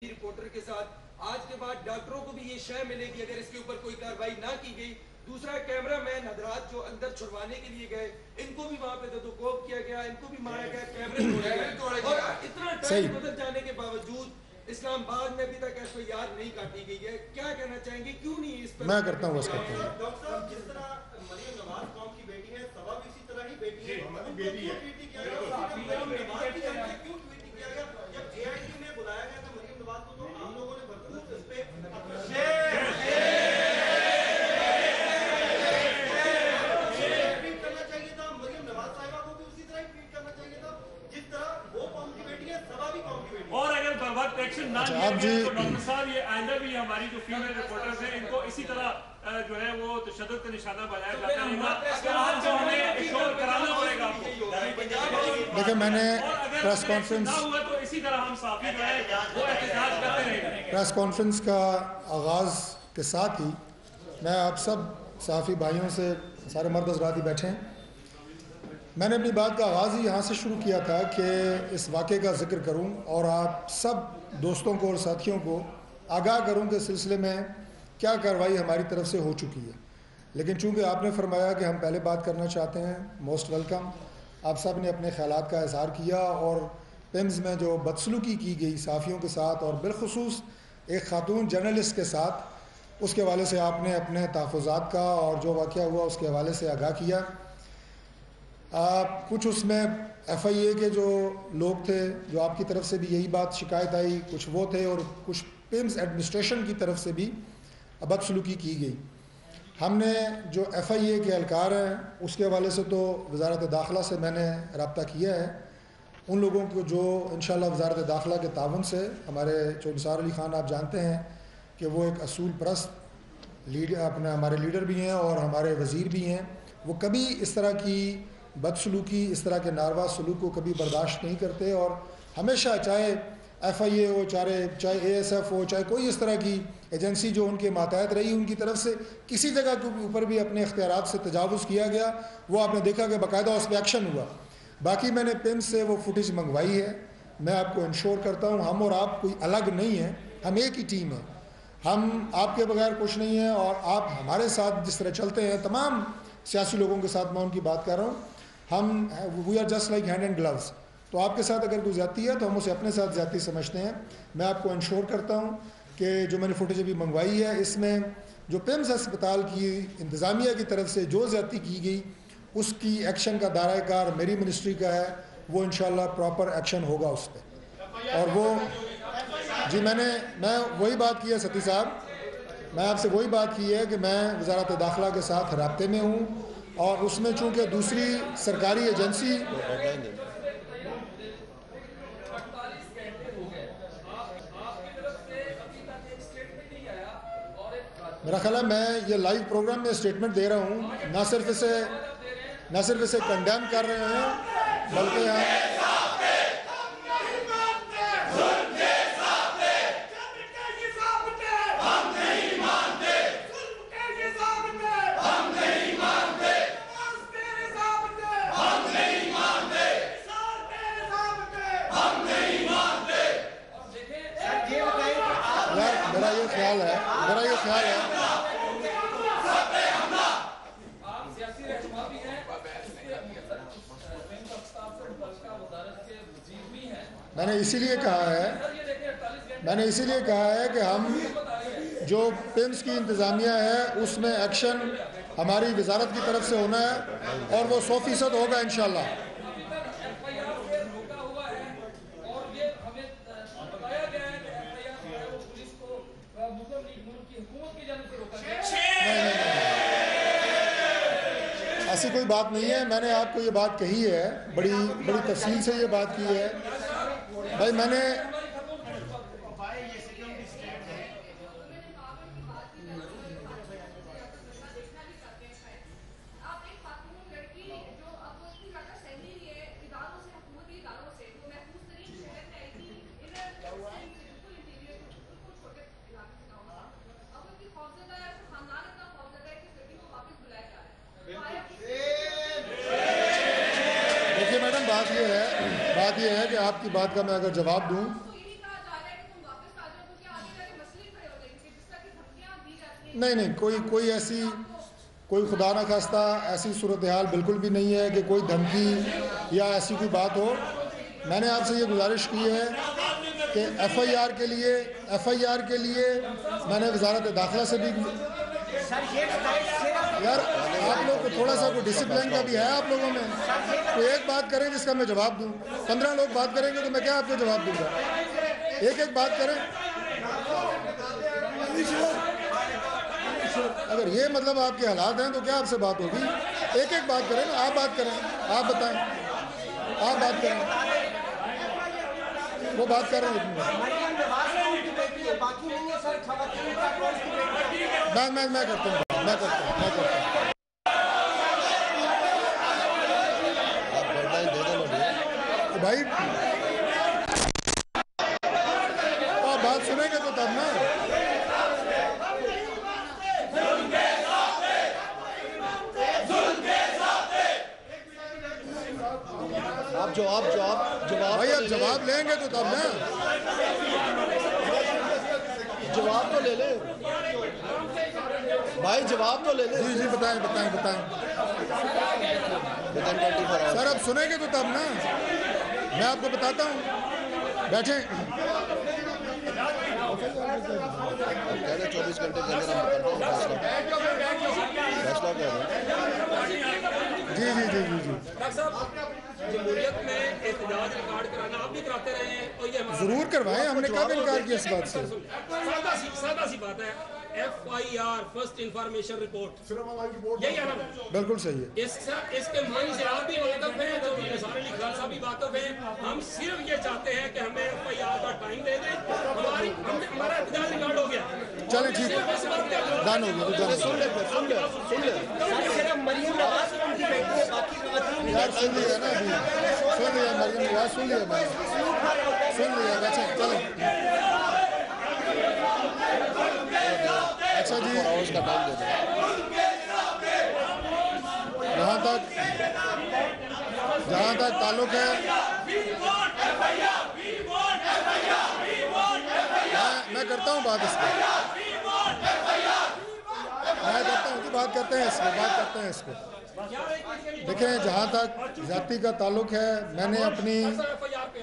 Reporter کے ساتھ آج کے بعد ڈاکٹروں کو بھی یہ شے ملے گی اگر اس کے اوپر کوئی کارروائی نہ کی گئی. دوسرا کیمرہ مین حضرات جو اندر چھڑوانے کے لیے گئے ان کو بھی وہاں پہ ددوکوب کیا گیا, ان کو بھی مارا گیا, کیمرے توڑے گئے, اور اتنا ٹائم بدل جانے کے باوجود اسلام آباد میں ابھی تک ایف آئی آر نہیں کاٹی گئی ہے. کیا کہنا چاہیں گے, کیوں نہیں اس پر؟ میں کرتا ہوں, بس کرتا ہوں. ڈاکٹر صاحب جس طرح مریم نواز قوم کی بیٹی ہے, سبا بھی اسی طرح ہی بیٹی ہے, ہماری بیٹی ہے, کیوں ٹویٹ کیا گیا؟ جب جے آئی ٹی میں بلایا گیا تھا مریم نواز کو تو عام لوگوں نے بھرپور اس پہ ٹویٹ کرنا چاہیے تھا. مریم نواز صاحبہ کو بھی اسی طرح ہی ٹویٹ کرنا چاہیے تھا جس طرح وہ قوم کی بیٹی ہے, سبا بھی قوم کی بیٹی ہے. اور اگر بر وقت ایکشن نہ لیا گیا تو ڈاکٹر صاحب یہ آئندہ بھی ہماری جو فیمیل رپورٹرز ہیں ان کو اسی طرح جو ہے وہ تشدد کا نشانہ بنایا جاتا رہے گا. تو آج جو ہمیں شور کرانا پڑے گا آپ کو. دیکھیں میں نے پریس کانفرنس نہ ہوا تو اسی طرح ہم صحافی جو ہے وہ احتجاج کرتے رہیں گے. پریس کانفرنس کا آغاز کے ساتھ ہی میں آپ سب صحافی بھائیوں سے, سارے مرد حضرات ہی بیٹھے ہیں, میں نے اپنی بات کا آغاز ہی یہاں سے شروع کیا تھا کہ اس واقعے کا ذکر کروں اور آپ سب دوستوں کو اور ساتھیوں کو آگاہ کروں کہ اس سلسلے میں کیا کارروائی ہماری طرف سے ہو چکی ہے. لیکن چونکہ آپ نے فرمایا کہ ہم پہلے بات کرنا چاہتے ہیں, موسٹ ویلکم. آپ سب نے اپنے خیالات کا اظہار کیا اور پیمز میں جو بدسلوکی کی گئی صحافیوں کے ساتھ اور بالخصوص ایک خاتون جرنلسٹ کے ساتھ, اس کے حوالے سے آپ نے اپنے تحفظات کا اور جو واقعہ ہوا اس کے حوالے سے آگاہ کیا. کچھ اس میں ایف آئی اے کے جو لوگ تھے جو آپ کی طرف سے بھی یہی بات شکایت آئی, کچھ وہ تھے, اور کچھ پیمز ایڈمنسٹریشن کی طرف سے بھی بدسلوکی کی گئی. ہم نے جو ایف آئی اے کے اہلکار ہیں اس کے حوالے سے تو وزارت داخلہ سے میں نے رابطہ کیا ہے. ان لوگوں کو جو انشاءاللہ وزارت داخلہ کے تعاون سے, ہمارے نثار علی خان آپ جانتے ہیں کہ وہ ایک اصول پرست ہمارے لیڈر بھی ہیں اور ہمارے وزیر بھی ہیں, وہ کبھی اس طرح کی بدسلوکی, اس طرح کے ناروا سلوک کو کبھی برداشت نہیں کرتے, اور ہمیشہ چاہے ایف آئی اے ہو, چاہے اے ایس ایف ہو, چاہے کوئی اس طرح کی ایجنسی جو ان کے ماتحت رہی, ان کی طرف سے کسی جگہ کے اوپر بھی اپنے اختیارات سے تجاوز کیا گیا, وہ آپ نے دیکھا کہ باقاعدہ اس پہ ایکشن ہوا. باقی میں نے پم سے وہ فوٹیج منگوائی ہے. میں آپ کو انشور کرتا ہوں ہم اور آپ کوئی الگ نہیں ہیں, ہم ایک ہی ٹیم ہیں. ہم آپ کے بغیر کچھ نہیں ہیں, اور آپ ہمارے ساتھ جس طرح چلتے ہیں, تمام سیاسی لوگوں کے ساتھ میں ان کی بات کر رہا ہوں, ہم we are just like hand and gloves. تو آپ کے ساتھ اگر کوئی زیادتی ہے تو ہم اسے اپنے ساتھ زیادتی سمجھتے ہیں. میں آپ کو انشور کرتا ہوں کہ جو میں نے فوٹیج ابھی منگوائی ہے اس میں جو پیمز ہسپتال کی انتظامیہ کی طرف سے جو زیادتی کی گئی اس کی ایکشن کا دائرہ کار میری منسٹری کا ہے, وہ انشاءاللہ پراپر ایکشن ہوگا اس پہ. اور وہ جی میں وہی بات کی ہے ستی صاحب, میں آپ سے وہی بات کی ہے کہ میں وزارت داخلہ کے ساتھ رابطے میں ہوں, اور اس میں چونکہ دوسری سرکاری ایجنسی میرا خیال ہے میں یہ لائیو پروگرام میں اسٹیٹمنٹ دے رہا ہوں, نہ صرف اسے کنڈیم کر رہے ہیں بلکہ میرا یہ خیال ہے میں نے اسی لیے کہا ہے کہ ہم جو پیمز کی انتظامیہ ہے اس میں ایکشن ہماری وزارت کی طرف سے ہونا ہے, اور وہ 100% ہوگا انشاءاللہ. ایسی کوئی بات نہیں ہے, میں نے آپ کو یہ بات کہی ہے, بڑی تفصیل سے یہ بات کی ہے بھائی. میں نے دیکھیے میڈم, بات یہ ہے کہ آپ کی بات کا میں اگر جواب دوں, نہیں کوئی خدا نہ خواستہ ایسی صورتحال بالکل بھی نہیں ہے کہ کوئی دھمکی یا ایسی کوئی بات ہو. میں نے آپ سے یہ گزارش کی ہے کہ ایف آئی آر کے لیے میں نے وزارت داخلہ سے بھی یار آپ لوگ کو تھوڑا سا کوئی ڈسپلن کا بھی ہے آپ لوگوں میں. کوئی ایک بات کریں جس کا میں جواب دوں. 15 لوگ بات کریں گے تو میں کیا آپ کو جواب دوں گا؟ ایک بات کریں. اگر یہ مطلب آپ کے حالات ہیں تو کیا آپ سے بات ہوگی؟ ایک بات کریں نا. آپ بات کریں, آپ بتائیں, آپ بات کریں. وہ بات کر رہے ہیں. میں کرتا ہوں بھائی. آپ بات سنیں گے تو تب نا. جواب بھائی آپ جواب لیں گے تو تب نا. جواب تو لے لیں بھائی, جواب تو لے لیں. جی بتائیں. سر اب سنیں گے تو تب نا. میں آپ کو بتاتا ہوں. بیٹھیں. 24 گھنٹے کے اندر ہم فیصلہ کر رہے ہیں. جی. ڈاکٹر صاحب, جمہوریت میں احتجاج ریکارڈ کرانا آپ بھی کراتے رہے ہیں اور یہ ضرور کروائیں. ہم نے کب انکار کیا اس بات سے؟ سادہ سی بات ہے. F I R first information report, یہی ہے نا؟ بالکل صحیح ہے. اس کے معنی سے آپ بھی واقف ہیں, جو نثار علی خان صاحب بھی واقف ہیں. ہم صرف یہ چاہتے ہیں کہ ہمیں ایف آئی آر کا ٹائم دے دیں. ہمارا احتجاج ریکارڈ ہو گیا. چلیں ٹھیک ہے, ڈن ہو گیا. سن لے یار سن لیا نا ابھی. سن لیا مریم نواز, سن لیا میں نے. سن لیا. اچھا جی, کا ٹائم دے دیں. جہاں تک تعلق ہے, میں کرتا ہوں بات اس پہ. میں کرتا ہوں کہ بات کرتے ہیں اس پہ. دیکھیں, جہاں تک ذاتی کا تعلق ہے, میں نے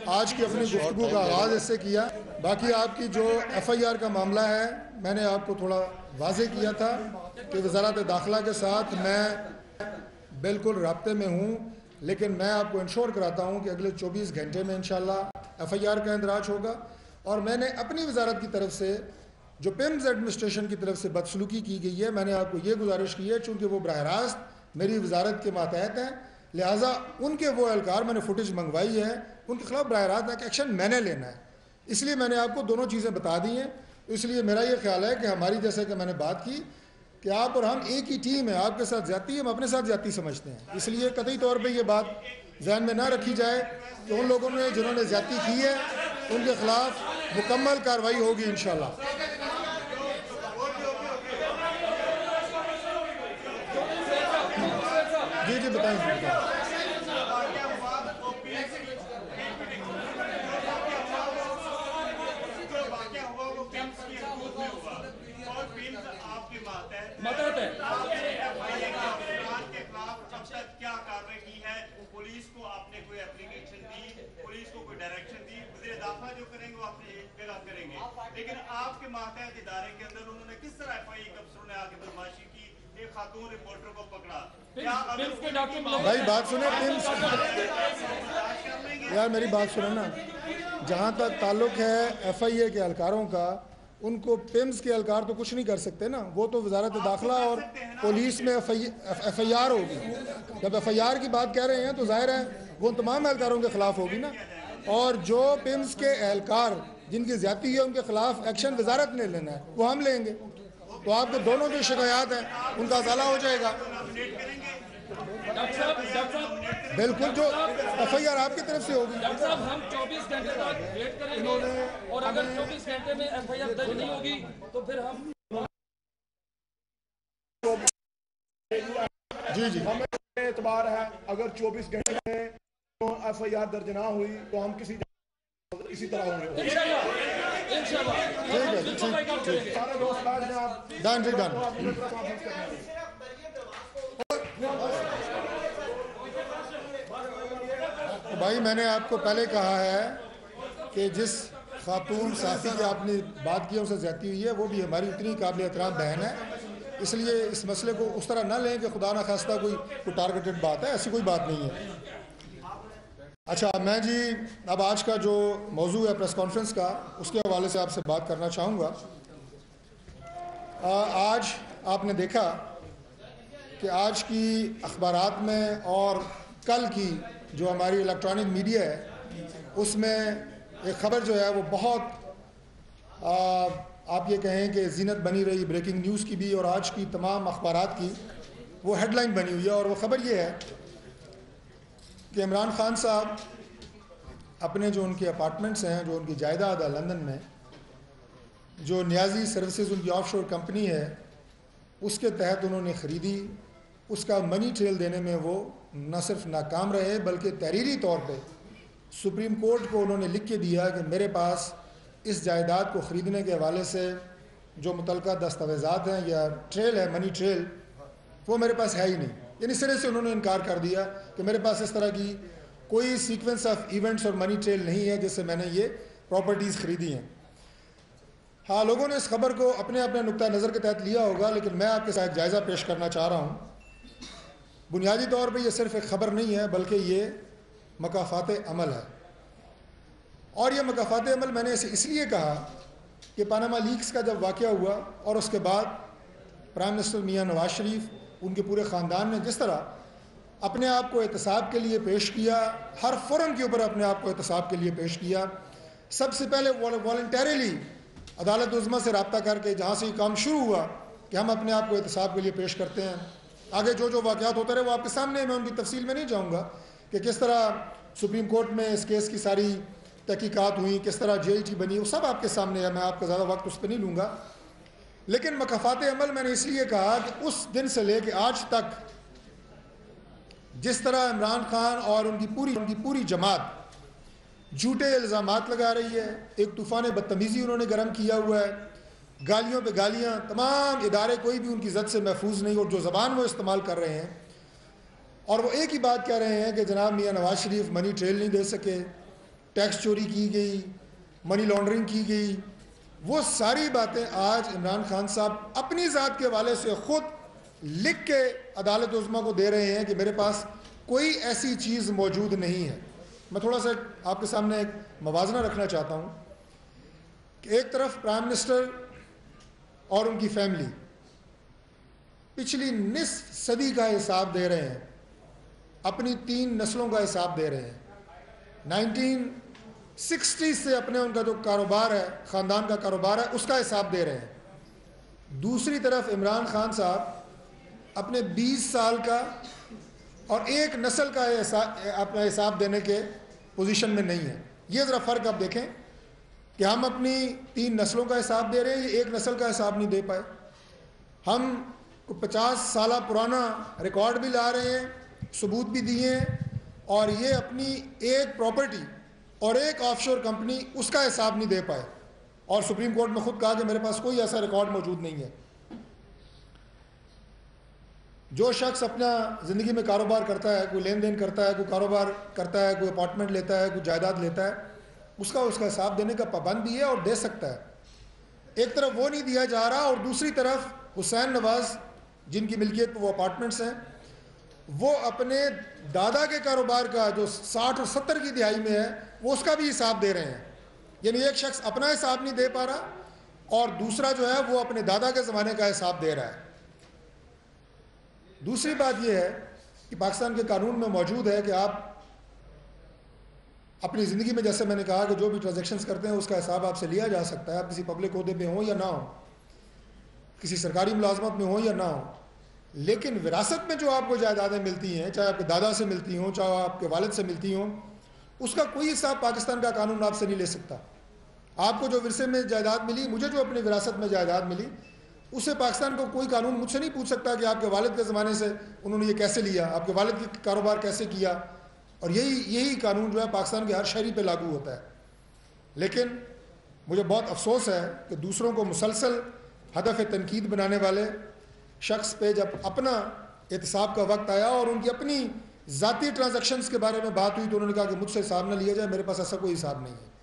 آج کی اپنی گفتگو کا آغاز اس سے کیا. باقی آپ کی جو ایف آئی آر کا معاملہ ہے, میں نے آپ کو تھوڑا واضح کیا تھا کہ وزارت داخلہ کے ساتھ میں بالکل رابطے میں ہوں. لیکن میں آپ کو انشور کراتا ہوں کہ اگلے 24 گھنٹے میں انشاءاللہ ایف آئی آر کا اندراج ہوگا. اور میں نے اپنی وزارت کی طرف سے جو پیمز ایڈمنسٹریشن کی طرف سے بدسلوکی کی گئی ہے, میں نے آپ کو یہ گزارش کی ہے, چونکہ وہ براہ راست میری وزارت کے ماتحت ہیں, لہٰذا ان کے وہ اہلکار میں نے فوٹیج منگوائی ہے, ان کے خلاف براہ راست ایک ایکشن میں نے لینا ہے. اس لیے میں نے آپ کو دونوں چیزیں بتا دی ہیں. اس لیے میرا یہ خیال ہے کہ ہماری, جیسے کہ میں نے بات کی کہ آپ اور ہم ایک ہی ٹیم ہے. آپ کے ساتھ زیادتی, ہم اپنے ساتھ زیادتی سمجھتے ہیں. اس لیے قطعی طور پہ یہ بات ذہن میں نہ رکھی جائے کہ ان لوگوں نے جنہوں نے زیادتی کی ہے ان کے خلاف مکمل کارروائی ہوگی انشاءاللہ. جی بتائیں. مدد ہے. کیا کارروائی کی ہے پولیس کو؟ آپ نے کوئی اپلیکیشن دی, پولیس کو کوئی ڈائریکشن دی؟ وزیر داخلہ جو کریں گے وہ اپنے جگہ کریں گے, لیکن آپ کے ماتحت ادارے کے اندر انہوں نے کس طرح ایف آئی آر افسروں نے آ کے بدماشی کی, ایک خاتون رپورٹر کو پکڑا؟ بھائی بات سنیں, یار میری بات سنیں نا. جہاں تک تعلق ہے ایف آئی اے کے اہلکاروں کا, ان کو پیمز کے اہلکار تو کچھ نہیں کر سکتے نا. وہ تو وزارت داخلہ اور پولیس میں ایف آئی آر ہوگی. جب ایف آئی آر کی بات کہہ رہے ہیں تو ظاہر ہے وہ تمام اہلکاروں کے خلاف ہوگی نا. اور جو پیمز کے اہلکار جن کی زیادتی ہے ان کے خلاف ایکشن وزارت نے لینا ہے, وہ ہم لیں گے. تو آپ کے دونوں جو شکایات ہیں ان کا ازالہ ہو جائے گا. بالکل, جو ایف آئی آر آپ کی طرف سے ہوگی. ڈاکٹر صاحب, ہم 24 گھنٹے تک ویٹ کریں گے, اور اگر 24 گھنٹے میں ایف آئی آر درج نہیں ہوگی تو پھر ہم جی ہمیں اعتبار ہے اگر 24 گھنٹے میں ایف آئی آر درج نہ ہوئی تو ہم کسی طرح ہوں گے. ٹھیک ہے جی، ٹھیک سارے دوست بیٹھ جائیں آپ ڈن ٹھیک ڈن بھائی میں نے آپ کو پہلے کہا ہے کہ جس خاتون صحافی کی آپ نے بات کی ہے اسے زیادتی ہوئی ہے، وہ بھی ہماری اتنی قابل احترام بہن ہے، اس لیے اس مسئلے کو اس طرح نہ لیں کہ خدا نخواستہ کوئی ٹارگیٹڈ بات ہے، ایسی کوئی بات نہیں ہے۔ اچھا میں جی اب آج کا جو موضوع ہے پریس کانفرنس کا، اس کے حوالے سے آپ سے بات کرنا چاہوں گا۔ آج آپ نے دیکھا کہ آج کی اخبارات میں اور کل کی جو ہماری الیکٹرانک میڈیا ہے اس میں ایک خبر جو ہے وہ بہت آپ یہ کہیں کہ زینت بنی رہی بریکنگ نیوز کی بھی، اور آج کی تمام اخبارات کی وہ ہیڈ لائن بنی ہوئی ہے، اور وہ خبر یہ ہے کہ عمران خان صاحب اپنے جو ان کے اپارٹمنٹس ہیں، جو ان کی جائیداد ہے لندن میں، جو نیازی سروسز ان کی آف شور کمپنی ہے اس کے تحت انہوں نے خریدی، اس کا منی ٹریل دینے میں وہ نہ صرف ناکام رہے بلکہ تحریری طور پہ سپریم کورٹ کو انہوں نے لکھ کے دیا کہ میرے پاس اس جائیداد کو خریدنے کے حوالے سے جو متعلقہ دستاویزات ہیں یا ٹریل ہے منی ٹریل وہ میرے پاس ہے ہی نہیں، یعنی سرے سے انہوں نے انکار کر دیا کہ میرے پاس اس طرح کی کوئی سیکوینس آف ایونٹس اور منی ٹریل نہیں ہے جس سے میں نے یہ پراپرٹیز خریدی ہیں۔ ہاں لوگوں نے اس خبر کو اپنے اپنے نقطہ نظر کے تحت لیا ہوگا، لیکن میں آپ کے ساتھ جائزہ پیش کرنا چاہ رہا ہوں۔ بنیادی طور پہ یہ صرف ایک خبر نہیں ہے بلکہ یہ مکافات عمل ہے، اور یہ مکافات عمل میں نے اسے اس لیے کہا کہ پاناما لیکس کا جب واقعہ ہوا اور اس کے بعد پرائم منسٹر میاں نواز شریف ان کے پورے خاندان نے جس طرح اپنے آپ کو احتساب کے لیے پیش کیا، ہر فورم کے اوپر اپنے آپ کو احتساب کے لیے پیش کیا، سب سے پہلے والنٹیریلی عدالت عظمیٰ سے رابطہ کر کے جہاں سے یہ کام شروع ہوا کہ ہم اپنے آپ کو احتساب کے لیے پیش کرتے ہیں۔ آگے جو واقعات ہوتے رہے وہ آپ کے سامنے، میں ان کی تفصیل میں نہیں جاؤں گا کہ کس طرح سپریم کورٹ میں اس کیس کی ساری تحقیقات ہوئیں، کس طرح JLT بنی، وہ سب آپ کے سامنے ہے، میں آپ کا زیادہ وقت اس پہ نہیں لوں گا۔ لیکن مکافات عمل میں نے اس لیے کہا کہ اس دن سے لے کے آج تک جس طرح عمران خان اور ان کی پوری جماعت جھوٹے الزامات لگا رہی ہے، ایک طوفان بدتمیزی انہوں نے گرم کیا ہوا ہے، گالیوں پہ گالیاں، تمام ادارے کوئی بھی ان کی زد سے محفوظ نہیں، اور جو زبان وہ استعمال کر رہے ہیں، اور وہ ایک ہی بات کہہ رہے ہیں کہ جناب میاں نواز شریف منی ٹریل نہیں دے سکے، ٹیکس چوری کی گئی، منی لانڈرنگ کی گئی، وہ ساری باتیں آج عمران خان صاحب اپنی ذات کے حوالے سے خود لکھ کے عدالت عظمیٰ کو دے رہے ہیں کہ میرے پاس کوئی ایسی چیز موجود نہیں ہے۔ میں تھوڑا سا آپ کے سامنے ایک موازنہ رکھنا چاہتا ہوں کہ ایک طرف پرائم منسٹر اور ان کی فیملی پچھلی نصف صدی کا حساب دے رہے ہیں، اپنی 3 نسلوں کا حساب دے رہے ہیں، 1960 سے اپنے ان کا جو کاروبار ہے، خاندان کا کاروبار ہے، اس کا حساب دے رہے ہیں۔ دوسری طرف عمران خان صاحب اپنے 20 سال کا اور ایک نسل کا اپنا حساب دینے کے پوزیشن میں نہیں ہے۔ یہ ذرا فرق آپ دیکھیں کہ ہم اپنی 3 نسلوں کا حساب دے رہے ہیں، یہ ایک نسل کا حساب نہیں دے پائے۔ ہم 50 سالہ پرانا ریکارڈ بھی لا رہے ہیں، ثبوت بھی دیے ہیں، اور یہ اپنی ایک پراپرٹی اور ایک آف شور کمپنی اس کا حساب نہیں دے پائے، اور سپریم کورٹ میں خود کہا کہ میرے پاس کوئی ایسا ریکارڈ موجود نہیں ہے۔ جو شخص اپنا زندگی میں کاروبار کرتا ہے، کوئی لین دین کرتا ہے، کوئی کاروبار کرتا ہے، کوئی اپارٹمنٹ لیتا ہے، کوئی جائیداد لیتا ہے، اس کا حساب دینے کا پابند بھی ہے اور دے سکتا ہے۔ ایک طرف وہ نہیں دیا جا رہا، اور دوسری طرف حسین نواز جن کی ملکیت پہ وہ اپارٹمنٹس ہیں، وہ اپنے دادا کے کاروبار کا جو 60 اور 70 کی دہائی میں ہے وہ اس کا بھی حساب دے رہے ہیں۔ یعنی ایک شخص اپنا حساب نہیں دے پا رہا اور دوسرا جو ہے وہ اپنے دادا کے زمانے کا حساب دے رہا ہے۔ دوسری بات یہ ہے کہ پاکستان کے قانون میں موجود ہے کہ آپ اپنی زندگی میں، جیسے میں نے کہا کہ جو بھی ٹرانزیکشنز کرتے ہیں اس کا حساب آپ سے لیا جا سکتا ہے، آپ کسی پبلک عہدے پہ ہوں یا نہ ہوں، کسی سرکاری ملازمت میں ہوں یا نہ ہوں، لیکن وراثت میں جو آپ کو جائیدادیں ملتی ہیں، چاہے آپ کے دادا سے ملتی ہوں، چاہے آپ کے والد سے ملتی ہوں، اس کا کوئی حساب پاکستان کا قانون آپ سے نہیں لے سکتا۔ آپ کو جو ورثے میں جائیداد ملی، مجھے جو اپنی وراثت میں جائیداد ملی، اسے پاکستان کو کوئی قانون مجھ سے نہیں پوچھ سکتا کہ آپ کے والد کے زمانے سے انہوں نے یہ کیسے لیا، آپ کے والد کی کاروبار کیسے کیا، اور یہی قانون جو ہے پاکستان کے ہر شہری پہ لاگو ہوتا ہے۔ لیکن مجھے بہت افسوس ہے کہ دوسروں کو مسلسل ہدف تنقید بنانے والے شخص پہ جب اپنا احتساب کا وقت آیا اور ان کی اپنی ذاتی ٹرانزیکشنز کے بارے میں بات ہوئی تو انہوں نے کہا کہ مجھ سے حساب نہ لیا جائے، میرے پاس ایسا کوئی حساب نہیں ہے،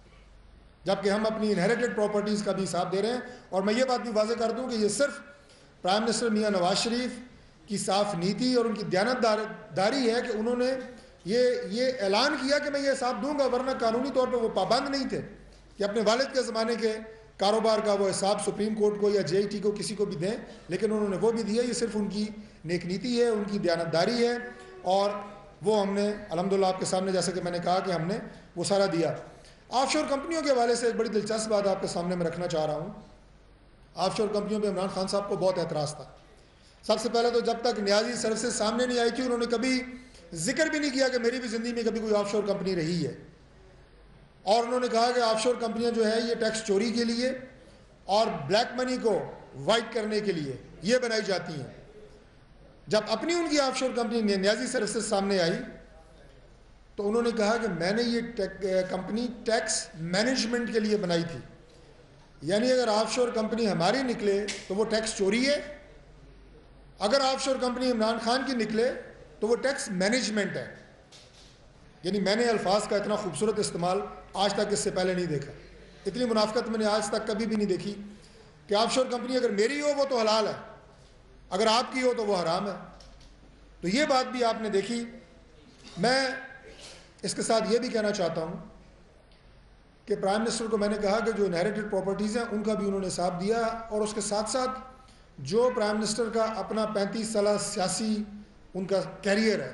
جبکہ ہم اپنی انہیریٹڈ پراپرٹیز کا بھی حساب دے رہے ہیں. اور میں یہ بات بھی واضح کر دوں کہ یہ صرف پرائم منسٹر میاں نواز شریف کی صاف نیتی اور ان کی دیانت داری ہے کہ انہوں نے یہ اعلان کیا کہ میں یہ حساب دوں گا، ورنہ قانونی طور پہ وہ پابند نہیں تھے کہ اپنے والد کے زمانے کے کاروبار کا وہ حساب سپریم کورٹ کو یا جے آئی ٹی کو کسی کو بھی دیں، لیکن انہوں نے وہ بھی دیا. یہ صرف ان کی نیک نیتی ہے، ان کی دیانت داری ہے، اور وہ ہم نے الحمدللہ آپ کے سامنے جیسے کہ میں نے کہا کہ ہم نے وہ سارا دیا. آف شور کمپنیوں کے حوالے سے ایک بڑی دلچسپ بات آپ کے سامنے میں رکھنا چاہ رہا ہوں. آف شور کمپنیوں پہ عمران خان صاحب کو بہت اعتراض تھا. سب سے پہلے تو جب تک نیازی سروسز سامنے نہیں آئی تھی انہوں نے کبھی ذکر بھی نہیں کیا کہ میری بھی زندگی میں کبھی کوئی آف شور کمپنی رہی ہے، اور انہوں نے کہا کہ آف شور کمپنیاں جو ہے یہ ٹیکس چوری کے لیے اور بلیک منی کو وائٹ کرنے کے لیے یہ بنائی جاتی ہیں. جب اپنی ان کی آف شور کمپنی نیازی سروسز سامنے آئی تو انہوں نے کہا کہ میں نے یہ کمپنی ٹیکس مینجمنٹ کے لیے بنائی تھی، یعنی اگر آف شور کمپنی ہماری نکلے تو وہ ٹیکس چوری ہے، اگر آف شور کمپنی عمران خان کی نکلے تو وہ ٹیکس مینجمنٹ ہے. یعنی میں نے الفاظ کا اتنا خوبصورت استعمال آج تک اس سے پہلے نہیں دیکھا، اتنی منافقت میں نے آج تک کبھی بھی نہیں دیکھی کہ آف شور کمپنی اگر میری ہو وہ تو حلال ہے، اگر آپ کی ہو تو وہ حرام ہے. تو یہ بات بھی آپ نے دیکھی. میں اس کے ساتھ یہ بھی کہنا چاہتا ہوں کہ پرائم منسٹر کو میں نے کہا کہ جو انہیریٹڈ پراپرٹیز ہیں ان کا بھی انہوں نے حساب دیا، اور اس کے ساتھ ساتھ جو پرائم منسٹر کا اپنا 35 سالہ سیاسی ان کا کیریئر ہے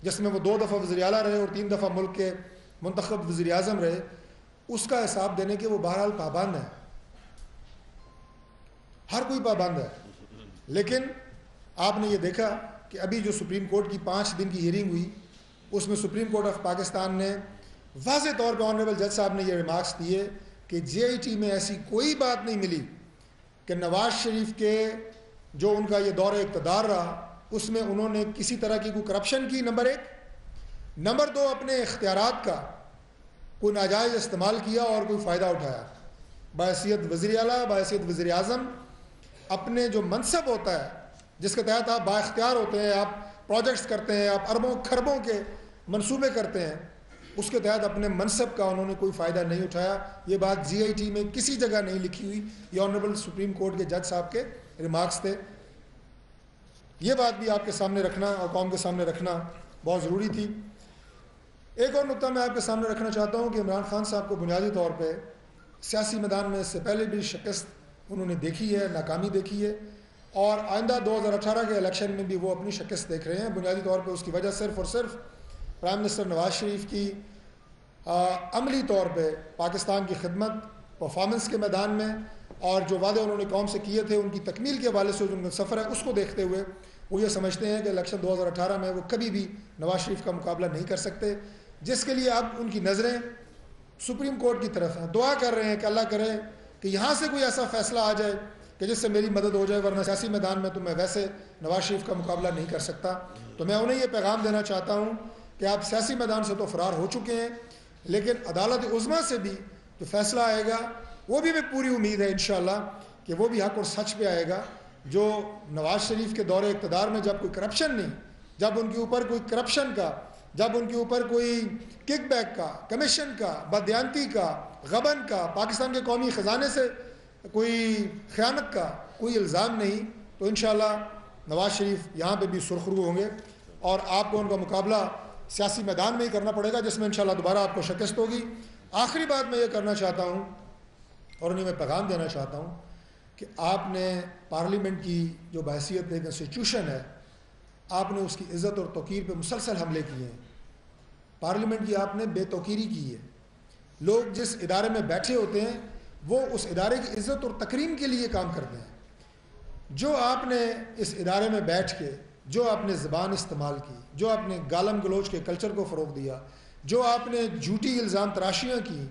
جس میں وہ 2 دفعہ وزیر اعلیٰ رہے اور 3 دفعہ ملک کے منتخب وزیر اعظم رہے، اس کا حساب دینے کے وہ بہرحال پابند ہیں. ہر کوئی پابند ہے. لیکن آپ نے یہ دیکھا کہ ابھی جو سپریم کورٹ کی 5 دن کی ہیئرنگ ہوئی اس میں سپریم کورٹ آف پاکستان نے واضح طور پہ آنریبل جج صاحب نے یہ ریمارکس دیے کہ جے آئی ٹی میں ایسی کوئی بات نہیں ملی کہ نواز شریف کے جو ان کا یہ دور اقتدار رہا اس میں انہوں نے کسی طرح کی کوئی کرپشن کی، نمبر 1. نمبر 2 اپنے اختیارات کا کوئی ناجائز استعمال کیا اور کوئی فائدہ اٹھایا. بحیثیت وزیر اعلیٰ، بحیثیت وزیر اعظم، اپنے جو منصب ہوتا ہے جس کے تحت آپ با اختیار ہوتے ہیں، آپ پروجیکٹس کرتے ہیں، آپ اربوں کھربوں کے منصوبے کرتے ہیں، اس کے تحت اپنے منصب کا انہوں نے کوئی فائدہ نہیں اٹھایا. یہ بات جی آئی ٹی میں کسی جگہ نہیں لکھی ہوئی، یہ آنریبل سپریم کورٹ کے جج صاحب کے ریمارکس تھے. یہ بات بھی آپ کے سامنے رکھنا اور قوم کے سامنے رکھنا بہت ضروری تھی. ایک اور نقطہ میں آپ کے سامنے رکھنا چاہتا ہوں کہ عمران خان صاحب کو بنیادی طور پہ سیاسی میدان میں اس سے پہلے بھی شکست انہوں نے دیکھی ہے، ناکامی دیکھی ہے، اور آئندہ 2018 کے الیکشن میں بھی وہ اپنی شکست دیکھ رہے ہیں. بنیادی طور پہ اس کی وجہ صرف اور صرف پرائم منسٹر نواز شریف کی عملی طور پہ پاکستان کی خدمت، پرفارمنس کے میدان میں، اور جو وعدے انہوں نے قوم سے کیے تھے ان کی تکمیل کے حوالے سے جو ان کا سفر ہے اس کو دیکھتے ہوئے وہ یہ سمجھتے ہیں کہ الیکشن 2018 میں وہ کبھی بھی نواز شریف کا مقابلہ نہیں کر سکتے، جس کے لیے اب ان کی نظریں سپریم کورٹ کی طرف ہیں. دعا کر رہے ہیں کہ اللہ کرے کہ یہاں سے کوئی ایسا فیصلہ آ جائے کہ جس سے میری مدد ہو جائے، ورنہ سیاسی میدان میں تو میں ویسے نواز شریف کا مقابلہ نہیں کر سکتا. تو میں انہیں یہ پیغام دینا چاہتا ہوں کہ آپ سیاسی میدان سے تو فرار ہو چکے ہیں، لیکن عدالت عظمیٰ سے بھی جو فیصلہ آئے گا وہ بھی میں پوری امید ہے انشاءاللہ کہ وہ بھی حق اور سچ پہ آئے گا. جو نواز شریف کے دور اقتدار میں جب کوئی کرپشن نہیں، جب ان کے اوپر کوئی کرپشن کا، جب ان کے اوپر کوئی کک بیک کا، کمیشن کا، بدیانتی کا، غبن کا، پاکستان کے قومی خزانے سے کوئی خیانت کا کوئی الزام نہیں، تو انشاءاللہ نواز شریف یہاں پہ بھی سرخرو ہوں گے اور آپ کو ان کا مقابلہ سیاسی میدان میں ہی کرنا پڑے گا، جس میں انشاءاللہ دوبارہ آپ کو شکست ہوگی. آخری بات میں یہ کرنا چاہتا ہوں اور انہیں میں پیغام دینا چاہتا ہوں کہ آپ نے پارلیمنٹ کی جو بحیثیت ایک انسٹیٹیوشن ہے، آپ نے اس کی عزت اور توقیر پہ مسلسل حملے کیے ہیں. پارلیمنٹ کی آپ نے بے توقیری کی ہے. لوگ جس ادارے میں بیٹھے ہوتے ہیں وہ اس ادارے کی عزت اور تکریم کے لیے کام کرتے ہیں. جو آپ نے اس ادارے میں بیٹھ کے جو آپ نے زبان استعمال کی، جو آپ نے گالم گلوچ کے کلچر کو فروغ دیا، جو آپ نے جھوٹی الزام تراشیاں کی،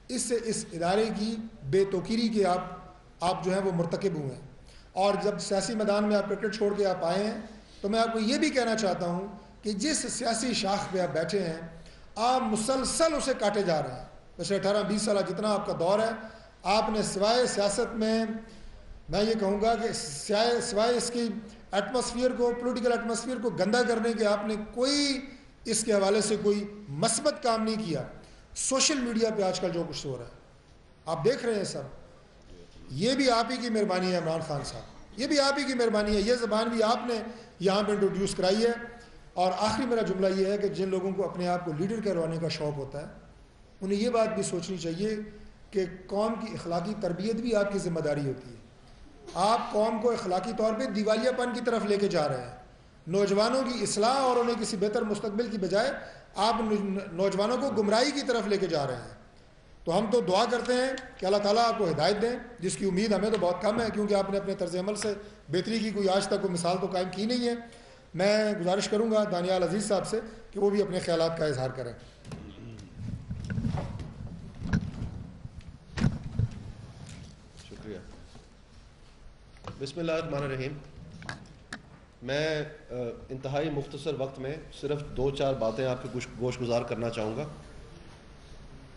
اس سے اس ادارے کی بے توقیری کے آپ جو ہیں وہ مرتکب ہوئے ہیں. اور جب سیاسی میدان میں آپ کرکٹ چھوڑ کے آپ آئے ہیں تو میں آپ کو یہ بھی کہنا چاہتا ہوں کہ جس سیاسی شاخ پہ آپ بیٹھے ہیں آپ مسلسل اسے کاٹے جا رہے ہیں. پچھلے 18-20 سالہ جتنا آپ کا دور ہے آپ نے سوائے سیاست میں یہ کہوں گا کہ سوائے اس کی ایٹماسفیئر کو پولیٹیکل ایٹماسفیئر کو گندا کرنے کے آپ نے کوئی اس کے حوالے سے کوئی مثبت کام نہیں کیا. سوشل میڈیا پہ آج کل جو کچھ ہو رہا ہے آپ دیکھ رہے ہیں سب, یہ بھی آپ ہی کی مہربانی ہے عمران خان صاحب, یہ بھی آپ ہی کی مہربانی ہے, یہ زبان بھی آپ نے یہاں پہ انٹروڈیوس کرائی ہے. اور آخری میرا جملہ یہ ہے کہ جن لوگوں کو اپنے آپ کو لیڈر کہلوانے کا شوق ہوتا ہے انہیں یہ بات بھی سوچنی چاہیے کہ قوم کی اخلاقی تربیت بھی آپ کی ذمہ داری ہوتی ہے. آپ قوم کو اخلاقی طور پہ دیوالیہ پن کی طرف لے کے جا رہے ہیں. نوجوانوں کی اصلاح اور انہیں کسی بہتر مستقبل کی بجائے آپ نوجوانوں کو گمراہی کی طرف لے کے جا رہے ہیں. تو ہم تو دعا کرتے ہیں کہ اللہ تعالیٰ آپ کو ہدایت دیں, جس کی امید ہمیں تو بہت کم ہے کیونکہ آپ نے اپنے طرز عمل سے بہتری کی کوئی آج تک کوئی مثال تو قائم کی نہیں ہے. میں گزارش کروں گا دانیال عزیز صاحب سے کہ وہ بھی اپنے خیالات کا اظہار کریں. شکریہ. بسم اللہ الرحمن الرحیم. میں انتہائی مختصر وقت میں صرف 2-4 باتیں آپ کے گوش گزار کرنا چاہوں گا.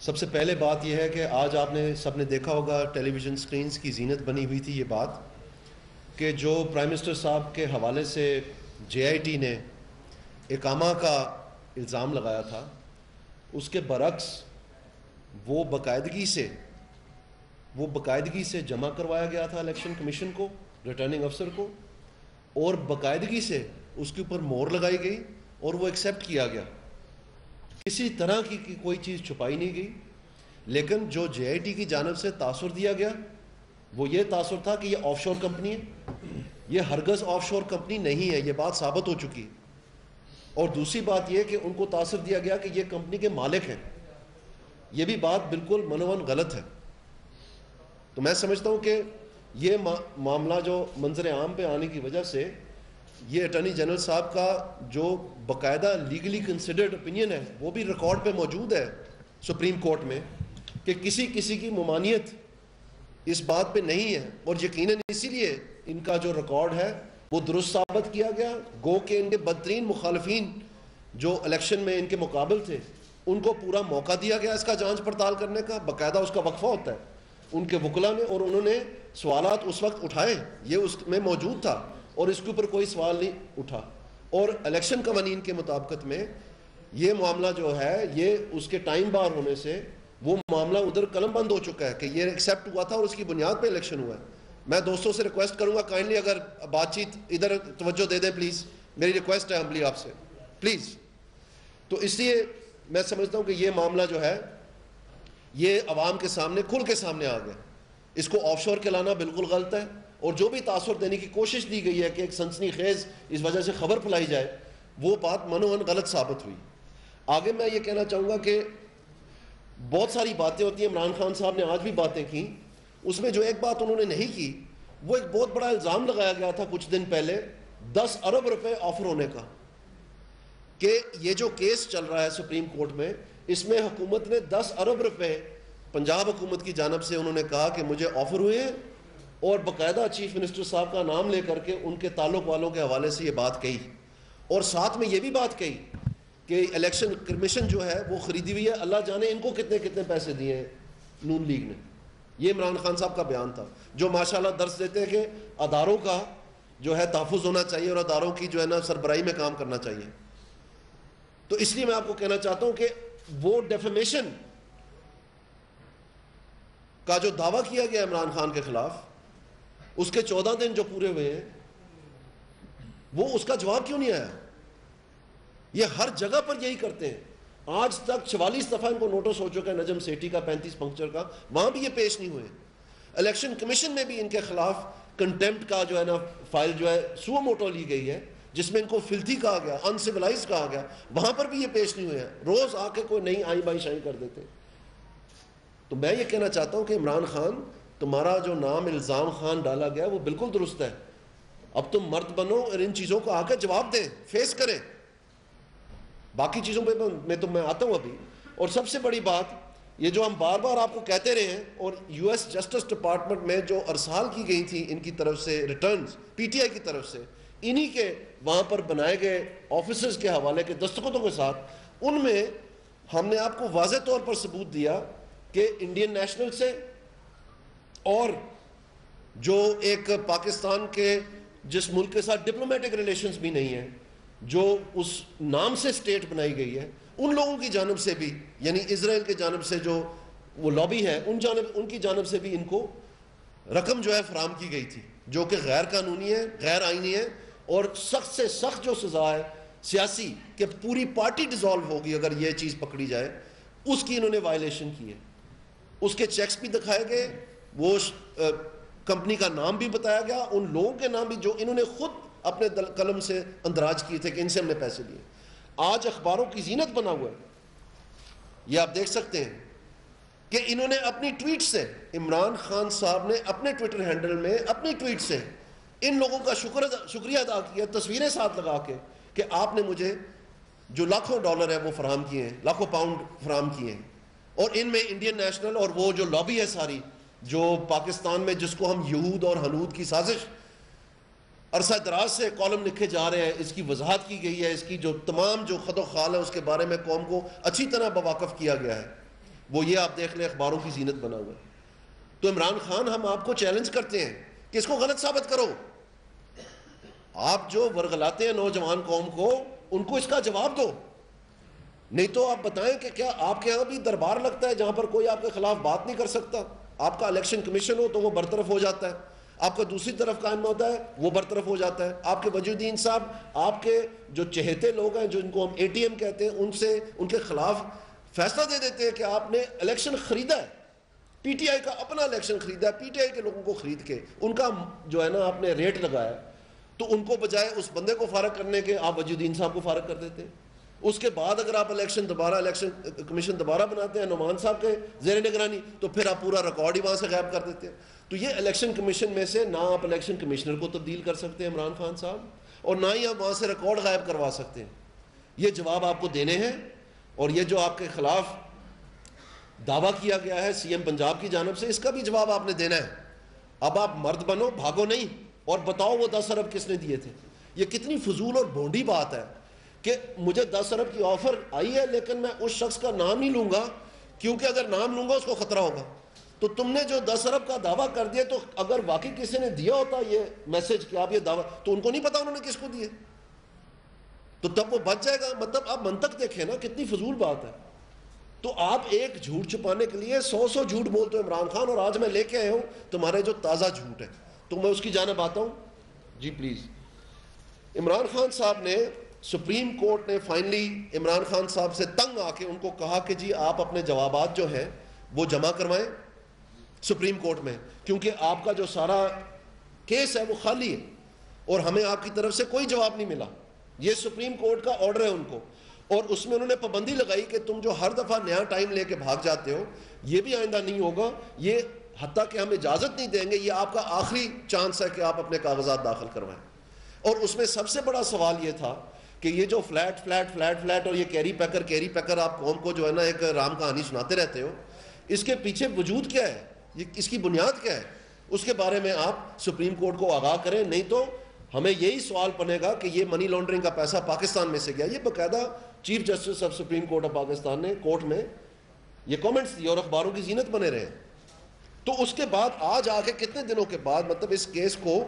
سب سے پہلے بات یہ ہے کہ آج آپ نے سب نے دیکھا ہوگا ٹیلی ویژن سکرینز کی زینت بنی ہوئی تھی یہ بات کہ جو پرائم منسٹر صاحب کے حوالے سے JIT نے اقامہ کا الزام لگایا تھا, اس کے برعکس وہ باقاعدگی سے جمع کروایا گیا تھا الیکشن کمیشن کو, ریٹرننگ افسر کو, اور باقاعدگی سے اس کے اوپر مہر لگائی گئی اور وہ ایکسیپٹ کیا گیا. کسی طرح کی کوئی چیز چھپائی نہیں گئی. لیکن جو JIT کی جانب سے تاثر دیا گیا وہ یہ تاثر تھا کہ یہ آف شور کمپنی ہے. یہ ہرگز آف شور کمپنی نہیں ہے, یہ بات ثابت ہو چکی. اور دوسری بات یہ کہ ان کو تاثر دیا گیا کہ یہ کمپنی کے مالک ہیں. یہ بھی بات بالکل منون غلط ہے. تو میں سمجھتا ہوں کہ یہ معاملہ جو منظر عام پہ آنے کی وجہ سے یہ اٹارنی جنرل صاحب کا جو باقاعدہ لیگلی کنسیڈرڈ اوپینین ہے وہ بھی ریکارڈ پہ موجود ہے سپریم کورٹ میں کہ کسی کی ممانعت اس بات پہ نہیں ہے. اور یقیناً اسی لیے ان کا جو ریکارڈ ہے وہ درست ثابت کیا گیا. گو کہ ان کے بدترین مخالفین جو الیکشن میں ان کے مقابل تھے ان کو پورا موقع دیا گیا اس کا جانچ پڑتال کرنے کا. باقاعدہ اس کا وقفہ ہوتا ہے ان کے وکلا نے, اور انہوں نے سوالات اس وقت اٹھائے, یہ اس میں موجود تھا اور اس کے اوپر کوئی سوال نہیں اٹھا. اور الیکشن قوانین کے مطابقت میں یہ معاملہ جو ہے یہ اس کے ٹائم بار ہونے سے وہ معاملہ ادھر قلم بند ہو چکا ہے کہ یہ ایکسیپٹ ہوا تھا اور اس کی بنیاد پہ الیکشن ہوا ہے. میں دوستوں سے ریکویسٹ کروں گا کائنڈلی اگر بات چیت ادھر توجہ دے دیں پلیز, میری ریکویسٹ ہے ہمبلی آپ سے پلیز. تو اس لیے میں سمجھتا ہوں کہ یہ معاملہ جو ہے یہ عوام کے سامنے کھل کے سامنے آ گیا. اس کو آف شور کہلانا بالکل غلط ہے, اور جو بھی تاثر دینے کی کوشش دی گئی ہے کہ ایک سنسنی خیز اس وجہ سے خبر پھیلائی جائے وہ بات منوہن غلط ثابت ہوئی. آگے میں یہ کہنا چاہوں گا کہ بہت ساری باتیں ہوتی ہیں, عمران خان صاحب نے آج بھی باتیں کی, اس میں جو ایک بات انہوں نے نہیں کی وہ ایک بہت بڑا الزام لگایا گیا تھا کچھ دن پہلے 10 ارب روپے آفر ہونے کا, کہ یہ جو کیس چل رہا ہے سپریم کورٹ میں اس میں حکومت نے 10 ارب روپے پنجاب حکومت کی جانب سے انہوں نے کہا کہ مجھے آفر ہوئے ہیں, اور باقاعدہ چیف منسٹر صاحب کا نام لے کر کے ان کے تعلق والوں کے حوالے سے یہ بات کہی, اور ساتھ میں یہ بھی بات کہی کہ الیکشن کمیشن جو ہے وہ خریدی ہوئی ہے, اللہ جانے ان کو کتنے پیسے دیے ہیں نون لیگ نے. یہ عمران خان صاحب کا بیان تھا جو ماشاءاللہ درس دیتے ہیں کہ اداروں کا جو ہے تحفظ ہونا چاہیے اور اداروں کی جو ہے نا سربراہی میں کام کرنا چاہیے. تو اس لیے میں آپ کو کہنا چاہتا ہوں کہ وہ ڈیفیمیشن کا جو دعویٰ کیا گیا عمران خان کے خلاف اس کے 14 دن جو پورے ہوئے ہیں وہ اس کا جواب کیوں نہیں آیا؟ یہ ہر جگہ پر یہی کرتے ہیں. آج تک 44 دفعہ ان کو نوٹس ہو چکا ہے نجم سیٹھی کا 35 پنکچر کا, وہاں بھی یہ پیش نہیں ہوئے. الیکشن کمیشن میں بھی ان کے خلاف کنٹیمپٹ کا جو ہے نا فائل جو ہے سو موٹو لی گئی ہے جس میں ان کو فلتھی کہا گیا, انسیولائز کہا گیا, وہاں پر بھی یہ پیش نہیں ہوئے ہیں. روز آ کے کوئی نئی آئی بائی شائی کر دیتے. تو میں یہ کہنا چاہتا ہوں کہ عمران خان تمہارا جو نام الزام خان ڈالا گیا وہ بالکل درست ہے. اب تم مرد بنو اور ان چیزوں کو آ کے جواب دیں, فیس کریں. باقی چیزوں پہ میں آتا ہوں ابھی. اور سب سے بڑی بات یہ جو ہم بار بار آپ کو کہتے رہے ہیں, اور US جسٹس ڈپارٹمنٹ میں جو ارسال کی گئی تھی ان کی طرف سے ریٹرنز PTI کی طرف سے, انہی کے وہاں پر بنائے گئے آفیسرز کے حوالے کے دستخطوں کے ساتھ, ان میں ہم نے آپ کو واضح طور پر ثبوت دیا کہ انڈین نیشنل سے اور جو ایک پاکستان کے جس ملک کے ساتھ ڈپلومیٹک ریلیشنز بھی نہیں ہیں, جو اس نام سے اسٹیٹ بنائی گئی ہے, ان لوگوں کی جانب سے بھی, یعنی اسرائیل کی جانب سے جو وہ لابی ہے, ان کی جانب سے بھی ان کو رقم جو ہے فراہم کی گئی تھی, جو کہ غیر قانونی ہے, غیر آئینی ہے, اور سخت سے سخت جو سزا ہے سیاسی کہ پوری پارٹی ڈیزالو ہوگی اگر یہ چیز پکڑی جائے, اس کی انہوں نے وائلیشن کی ہے. اس کے چیکس بھی دکھائے گئے, وہ کمپنی کا نام بھی بتایا گیا, ان لوگوں کے نام بھی جو انہوں نے خود اپنے قلم سے اندراج کیے تھے کہ ان سے ہم نے پیسے لیے. آج اخباروں کی زینت بنا ہوا ہے, یہ آپ دیکھ سکتے ہیں کہ انہوں نے اپنی ٹویٹ سے, عمران خان صاحب نے اپنے ٹویٹر ہینڈل میں اپنی ٹویٹ سے ان لوگوں کا شکریہ ادا کیا, تصویریں ساتھ لگا کے, کہ آپ نے مجھے جو لاکھوں ڈالر ہے وہ فراہم کیے ہیں, لاکھوں پاؤنڈ فراہم کیے ہیں, اور ان میں انڈین نیشنل اور وہ جو لابی ہے ساری جو پاکستان میں, جس کو ہم یہود اور ہنود کی سازش عرصہ دراز سے کالم لکھے جا رہے ہیں, اس کی وضاحت کی گئی ہے, اس کی جو تمام جو خد و خال ہے اس کے بارے میں قوم کو اچھی طرح بواقف کیا گیا ہے. وہ یہ آپ دیکھ لیں اخباروں کی زینت بنا ہوا ہے. تو عمران خان, ہم آپ کو چیلنج کرتے ہیں کہ اس کو غلط ثابت کرو. آپ جو ورغلاتے ہیں نوجوان قوم کو, ان کو اس کا جواب دو. نہیں تو آپ بتائیں کہ کیا آپ کے ہاں بھی دربار لگتا ہے جہاں پر کوئی آپ کے خلاف بات نہیں کر سکتا؟ آپ کا الیکشن کمیشن ہو تو وہ برطرف ہو جاتا ہے, آپ کا دوسری طرف قائم ہوتا ہے وہ برطرف ہو جاتا ہے. آپ کے وجودین صاحب, آپ کے جو چہیتے لوگ ہیں, جو ان کو ہم اے ٹی ایم کہتے ہیں, ان کے خلاف فیصلہ دے دیتے ہیں کہ آپ نے الیکشن خریدا ہے, پی ٹی آئی کا اپنا الیکشن خریدا ہے, پی ٹی آئی کے لوگوں کو خرید کے ان کا جو ہے نا آپ نے ریٹ لگایا, تو ان کو بجائے اس بندے کو فارغ کرنے کے آپ وجودین صاحب کو فارغ کر دیتے ہیں. اس کے بعد اگر آپ الیکشن کمیشن دوبارہ بناتے ہیں نعمان صاحب کے زیر نگرانی, تو پھر آپ پورا ریکارڈ ہی وہاں سے غائب کر دیتے ہیں. تو یہ الیکشن کمیشن میں سے نہ آپ الیکشن کمشنر کو تبدیل کر سکتے ہیں عمران خان صاحب, اور نہ ہی آپ وہاں سے ریکارڈ غائب کروا سکتے ہیں. یہ جواب آپ کو دینے ہیں, اور یہ جو آپ کے خلاف دعویٰ کیا گیا ہے سی ایم پنجاب کی جانب سے, اس کا بھی جواب آپ نے دینا ہے. اب آپ مرد بنو, بھاگو نہیں, اور بتاؤ وہ 10 ارب کس نے دیے تھے. یہ کتنی فضول اور بھونڈی بات ہے کہ مجھے 10 ارب کی آفر آئی ہے, لیکن میں اس شخص کا نام نہیں لوں گا, کیونکہ اگر نام لوں گا اس کو خطرہ ہوگا. تو تم نے جو 10 ارب کا دعویٰ کر دیا, تو اگر واقعی کسی نے دیا ہوتا یہ میسج کہ آپ یہ دعویٰ, تو ان کو نہیں پتا انہوں نے کس کو دیے, تو تب وہ بچ جائے گا. مطلب آپ منطق دیکھیں نا, کتنی فضول بات ہے. تو آپ ایک جھوٹ چھپانے کے لیے 100 جھوٹ بولتے ہو عمران خان, اور آج میں لے کے آیا ہوں تمہارے جو تازہ جھوٹ ہے, تو میں اس کی جانب آتا ہوں. جی پلیز. عمران خان صاحب نے, سپریم کورٹ نے فائنلی عمران خان صاحب سے تنگ آ کے ان کو کہا کہ جی آپ اپنے جوابات جو ہیں وہ جمع کروائیں سپریم کورٹ میں, کیونکہ آپ کا جو سارا کیس ہے وہ خالی ہے اور ہمیں آپ کی طرف سے کوئی جواب نہیں ملا. یہ سپریم کورٹ کا آرڈر ہے ان کو, اور اس میں انہوں نے پابندی لگائی کہ تم جو ہر دفعہ نیا ٹائم لے کے بھاگ جاتے ہو, یہ بھی آئندہ نہیں ہوگا. یہ حتیٰ کہ ہم اجازت نہیں دیں گے, یہ آپ کا آخری چانس ہے کہ آپ اپنے کاغذات داخل کروائیں. اور اس میں سب سے بڑا سوال یہ تھا کہ یہ جو فلیٹ اور یہ کیری پیکر آپ قوم کو جو ہے نا ایک رام کہانی سناتے رہتے ہو, اس کے پیچھے وجود کیا ہے, یہ اس کی بنیاد کیا ہے, اس کے بارے میں آپ سپریم کورٹ کو آگاہ کریں. نہیں تو ہمیں یہی سوال بنے گا کہ یہ منی لانڈرنگ کا پیسہ پاکستان میں سے گیا. یہ باقاعدہ chief justice of supreme court of Pakistan نے کورٹ میں یہ کامنٹس دیے اور اخباروں کی زینت بنے رہے. تو اس کے بعد آج آ کے کتنے دنوں کے بعد, مطلب اس کیس کو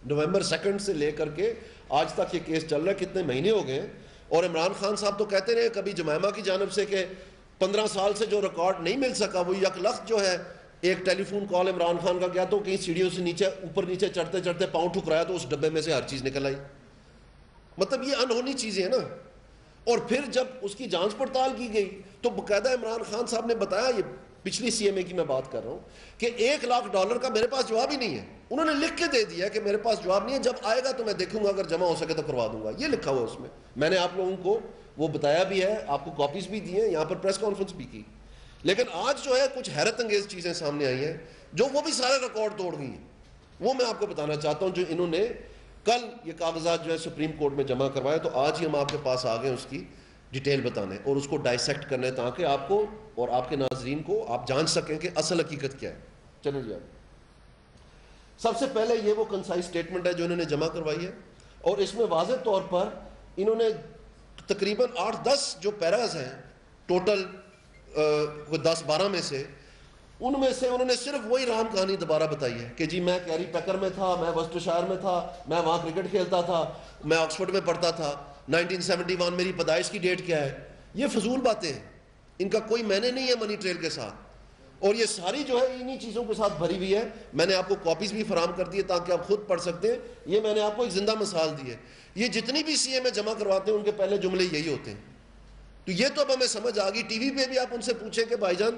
نومبر 2 سے لے کر کے آج تک یہ کیس چل رہا ہے, کتنے مہینے ہو گئے ہیں. اور عمران خان صاحب تو کہتے رہے کبھی جمائمہ کی جانب سے کہ 15 سال سے جو ریکارڈ نہیں مل سکا, وہ یک لخت جو ہے ایک ٹیلی فون کال عمران خان کا گیا تو کہیں سیڑھیوں سے نیچے اوپر نیچے چڑھتے چڑھتے پاؤں ٹھکرایا تو اس ڈبے میں سے ہر چیز نکل آئی. مطلب یہ انہونی چیزیں ہیں نا. اور پھر جب اس کی جانچ پڑتال کی گئی تو باقاعدہ عمران خان صاحب نے بتایا, یہ پچھلی سی ایم اے کی میں بات کر رہا ہوں, کہ $1 لاکھ کا میرے پاس جواب ہی نہیں ہے. انہوں نے لکھ کے دے دیا کہ میرے پاس جواب نہیں ہے, جب آئے گا تو میں دیکھوں گا, اگر جمع ہو سکے تو کروا دوں گا. یہ لکھا ہوا اس میں نے آپ لوگوں کو وہ بتایا بھی ہے, آپ کو کاپیز بھی دی ہیں, یہاں پر پریس کانفرنس بھی کی. لیکن آج جو ہے کچھ حیرت انگیز چیزیں سامنے آئی ہیں جو وہ بھی سارے ریکارڈ توڑ گئی ہیں. وہ میں آپ کو بتانا چاہتا ہوں, جو انہوں نے کل یہ کاغذات جو ہے سپریم کورٹ میں جمع کروائے, تو آج ہی ہم آپ کے پاس آ گئے اس کی ڈیٹیل بتانے اور اس کو ڈائسیکٹ کرنے, تاکہ آپ کو اور آپ کے ناظرین کو آپ جان سکیں کہ اصل حقیقت کیا ہے. چلیں جی. آپ سب سے پہلے یہ وہ کنسائز سٹیٹمنٹ ہے جو انہوں نے جمع کروائی ہے, اور اس میں واضح طور پر انہوں نے تقریباً 8-10 جو پیراز ہیں ٹوٹل 10-12 میں سے, ان میں سے انہوں نے صرف وہی رام کہانی دوبارہ بتائی ہے کہ جی میں کیری پیکر میں تھا, میں وسٹرشائر میں تھا, میں وہاں کرکٹ کھیلتا تھا, میں آکسفورڈ میں پڑھتا تھا, 1971 میری پیدائش کی ڈیٹ کیا ہے. یہ فضول باتیں ہیں, ان کا کوئی معنی نہیں ہے منی ٹریل کے ساتھ, اور یہ ساری جو ہے انہی چیزوں کے ساتھ بھری ہوئی ہے. میں نے آپ کو کاپیز بھی فراہم کر دی ہے تاکہ آپ خود پڑھ سکتے ہیں. یہ میں نے آپ کو ایک زندہ مثال دی ہے. یہ جتنی بھی سی ایم جمع کرواتے ہیں ان کے پہلے جملے یہی ہوتے ہیں. تو یہ تو اب ہمیں سمجھ آ گئی. ٹی وی پہ بھی آپ ان سے پوچھیں کہ بھائی جان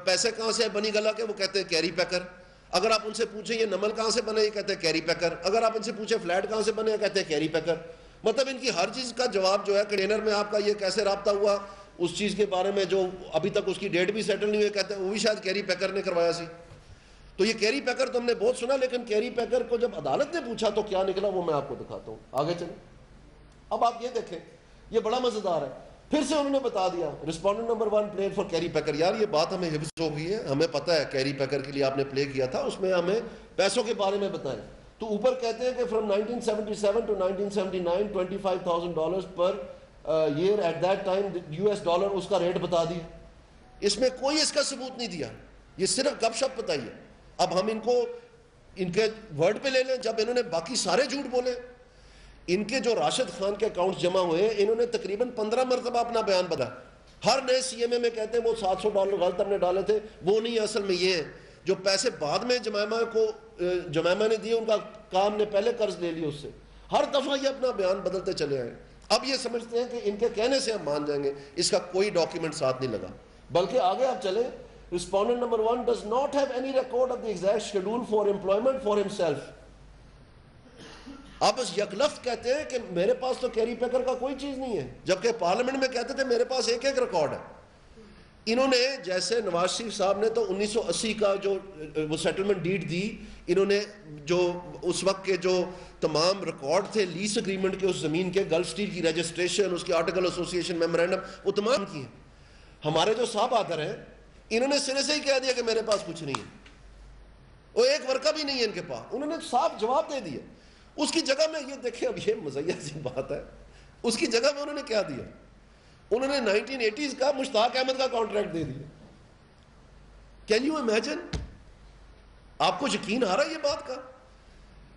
پیسے کہاں سے بنی گلا کے, وہ کہتے ہیں کیری پیکر. اگر آپ ان سے پوچھیں یہ نمل کہاں سے بنے, یہ کہتے ہیں کیری پیکر. اگر آپ ان سے پوچھیں فلیٹ کہاں سے بنے, یہ کہتے ہیں کیری پیکر. مطلب ان کی ہر چیز کا جواب جو ہے کنٹینر میں آپ کا یہ کیسے رابطہ ہوا, اس چیز کے بارے میں جو ابھی تک اس کی ڈیٹ بھی سیٹل نہیں ہوئی, کہتے ہیں وہ بھی شاید کیری پیکر نے کروایا سی. تو یہ کیری پیکر تو ہم نے بہت سنا, لیکن کیری پیکر کو جب عدالت نے پوچھا تو کیا نکلا وہ میں آپ کو دکھاتا ہوں. آگے چلیں. اب آپ یہ دیکھیں, یہ بڑا مزیدار ہے. پھر سے انہوں نے بتا دیا respondent number 1 pleaded for Kerry Packer. یار یہ بات ہمیں حفظ ہو گئی ہے, ہمیں پتہ ہے کیری پیکر کے لیے آپ نے پلے کیا تھا, اس میں ہمیں پیسوں کے بارے میں بتائیں. تو اوپر کہتے ہیں کہ from 1977 to 1979 $25,000 per year at that time $, اس کا ریٹ بتا دیا. اس میں کوئی اس کا ثبوت نہیں دیا, یہ صرف گپ شپ بتائی ہے. اب ہم ان کو ان کے ورڈ پہ لے لیں. جب انہوں نے باقی سارے جھوٹ بولے, ان کے جو راشد خان کے اکاؤنٹس جمع ہوئے, انہوں نے تقریباً 15 مرتبہ اپنا بیان بدلا. ہر نئے سی ایم اے میں کہتے ہیں وہ $700 غلط ہم نے ڈالے تھے, وہ نہیں, اصل میں یہ ہے جو پیسے بعد میں جمائمہ نے دیے, ان کا کام نے پہلے قرض لے لی اس سے. ہر دفعہ یہ اپنا بیان بدلتے چلے آئے. اب یہ سمجھتے ہیں کہ ان کے کہنے سے ہم مان جائیں گے, اس کا کوئی ڈاکیومنٹ ساتھ نہیں لگا. بلکہ آگے آپ چلیں, respondent number 1 does not have any record of the exact schedule for employment for himself. آپ اس یک لفظ کہتے ہیں کہ میرے پاس تو کیری پیکر کا کوئی چیز نہیں ہے, جبکہ پارلیمنٹ میں کہتے تھے میرے پاس ایک ریکارڈ ہے. انہوں نے جیسے نواز شریف صاحب نے تو 1980 کا جو وہ سیٹلمنٹ ڈیڈ دی, انہوں نے جو اس وقت کے جو تمام ریکارڈ تھے لیز اگریمنٹ کے اس زمین کے, گلف اسٹیل کی رجسٹریشن, اس کے آرٹیکل ایسوسیشن میمورینڈم, وہ تمام کیے. ہمارے جو صاحب آدر ہیں انہوں نے سرے سے ہی کہہ دیا کہ میرے پاس کچھ نہیں ہے, وہ ایک ورقہ بھی نہیں ہے ان کے پاس. انہوں نے صاف جواب دے دیا. اس کی جگہ میں یہ دیکھیں, اب یہ مزیہ سی بات ہے, اس کی جگہ میں انہوں نے کیا دیا, انہوں نے 1980s کا مشتاق احمد کا کانٹریکٹ دے دیا. Can you imagine? آپ کو یقین آ رہا ہے یہ بات کا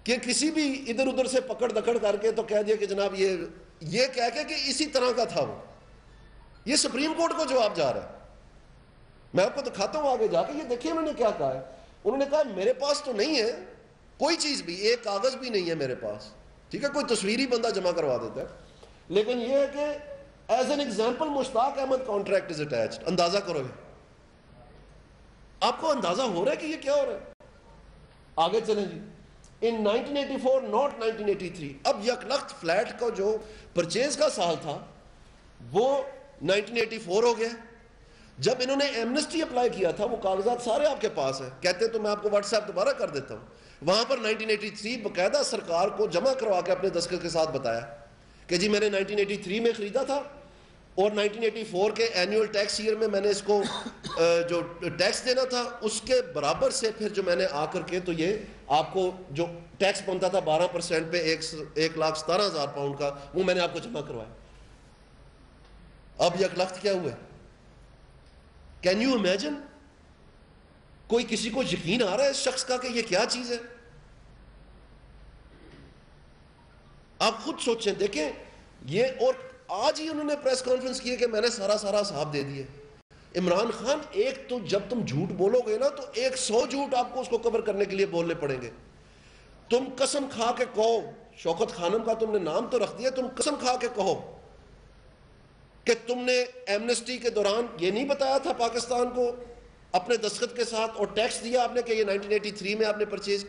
کہ کسی بھی ادھر ادھر سے پکڑ دکڑ کر کے تو کہہ دیا کہ جناب یہ کہہ کے کہ اسی طرح کا تھا وہ. یہ سپریم کورٹ کو جواب جا رہا ہے. میں آپ کو دکھاتا ہوں آگے جا کے, یہ دیکھیے انہوں نے کیا کہا ہے. انہوں نے کہا میرے پاس تو نہیں ہے کوئی چیز بھی, ایک کاغذ بھی نہیں ہے میرے پاس, ٹھیک ہے, کوئی تصویری بندہ جمع کروا دیتا ہے, لیکن یہ ہے کہ as an example Mushtaq Ahmed contract is attached. اندازہ کرو گے, آپ کو اندازہ ہو رہا ہے کہ یہ کیا ہو رہا ہے. آگے چلیں جی. ان 1984 not 1983. اب یک لخت فلیٹ کا جو پرچیز کا سال تھا وہ 1984 ہو گیا. جب انہوں نے ایمنسٹی اپلائی کیا تھا, وہ کاغذات سارے آپ کے پاس ہیں, کہتے ہیں تو میں آپ کو واٹس ایپ دوبارہ کر دیتا ہوں. وہاں پر 1983 باقاعدہ سرکار کو جمع کروا کے اپنے دستخط کے ساتھ بتایا کہ جی میں نے 1983 میں خریدا تھا, اور 1984 کے اینیول ٹیکس ایئر میں نے اس کو جو ٹیکس دینا تھا اس کے برابر سے پھر جو میں نے آ کر کے, تو یہ آپ کو جو ٹیکس بنتا تھا 12% پہ 1,17,000 پاؤنڈ کا, وہ میں نے آپ کو جمع کروایا. اب یک لخت کیا ہوا ہے, کین یو امیجن؟ کوئی کسی کو یقین آ رہا ہے اس شخص کا کہ یہ کیا چیز ہے؟ آپ خود سوچیں, دیکھیں یہ. اور آج ہی انہوں نے پریس کانفرنس کی ہے کہ میں نے سارا حساب دے دیے. عمران خان, ایک تو جب تم جھوٹ بولو گے نا تو 100 جھوٹ آپ کو اس کو کور کرنے کے لیے بولنے پڑیں گے. تم قسم کھا کے کہو, شوکت خانم کا تم نے نام تو رکھ دیا, تم قسم کھا کے کہو کہ تم نے ایمنسٹی کے دوران یہ نہیں بتایا تھا پاکستان کو اپنے دستخط کے ساتھ, اور ٹیکس دیا آپ نے کہ یہ 1983 میں آپ نے پرچیز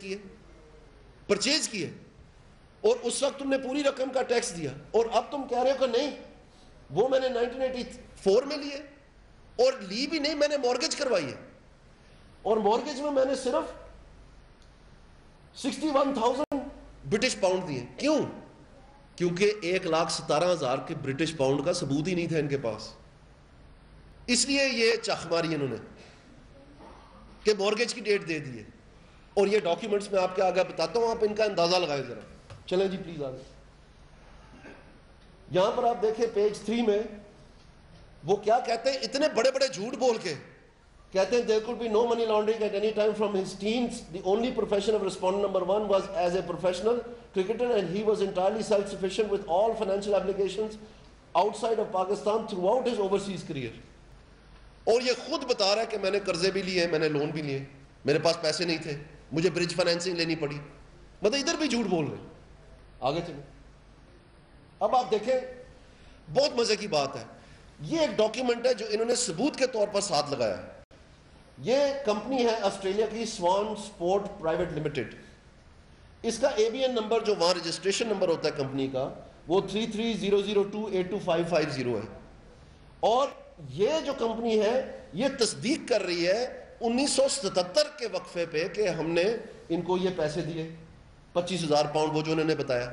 کیے, اور اس وقت تم نے پوری رقم کا ٹیکس دیا, اور اب تم کہہ رہے ہو کہ نہیں وہ میں نے 1984 میں لیے, اور لی بھی نہیں, میں نے مورگیج کروائی ہے, اور مورگیج میں میں نے صرف 61,000 برٹش پاؤنڈ دیے. کیوں؟ کیونکہ 1,17,000 کے برٹش پاؤنڈ کا ثبوت ہی نہیں تھا ان کے پاس. اس لیے یہ چخ ماری انہوں نے کہ مورگیج کی ڈیٹ دے دیے. اور یہ ڈاکیومنٹس میں آپ کے آگے بتاتا ہوں, آپ ان کا اندازہ لگائیں ذرا. چلیں جی پلیز آگے. یہاں پر آپ دیکھیں پیج 3 میں وہ کیا کہتے ہیں, اتنے بڑے بڑے جھوٹ بول کے کہتے ہیں there could be no money laundering at any time from his teens. The only profession of respondent number 1 was as a professional cricketer, and he was entirely self-sufficient with all financial obligations outside of Pakistan throughout his overseas career. اور یہ خود بتا رہا ہے کہ میں نے قرضے بھی لیے, میں نے لون بھی لیے, میرے پاس پیسے نہیں تھے, مجھے برج فائنینسنگ لینی پڑی. مطلب ادھر بھی جھوٹ بول رہے ہیں. آگے چلیں. اب آپ دیکھیں, بہت مزے کی بات ہے, یہ ایک ڈاکیومنٹ ہے جو انہوں نے ثبوت کے طور پر ساتھ لگایا ہے. یہ کمپنی ہے آسٹریلیا کی سوان سپورٹ پرائیویٹ لمیٹڈ. اس کا ABN نمبر جو وہاں رجسٹریشن نمبر ہوتا ہے کمپنی کا وہ 3300282550 ہے. اور یہ جو کمپنی ہے یہ تصدیق کر رہی ہے 1977 کے وقفے پہ کہ ہم نے ان کو یہ پیسے دیے 25,000 پاؤنڈ, وہ جو انہوں نے بتایا.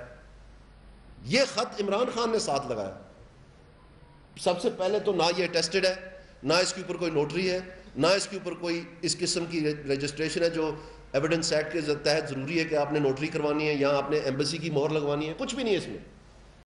یہ خط عمران خان نے ساتھ لگایا. سب سے پہلے تو نہ یہ ٹیسٹڈ ہے, نہ اس کے اوپر کوئی نوٹری ہے, نہ اس کے اوپر کوئی اس قسم کی رجسٹریشن ہے جو ایویڈنس ایکٹ کے تحت ضروری ہے کہ آپ نے نوٹری کروانی ہے یا آپ نے ایمبیسی کی مہر لگوانی ہے. کچھ بھی نہیں ہے اس میں.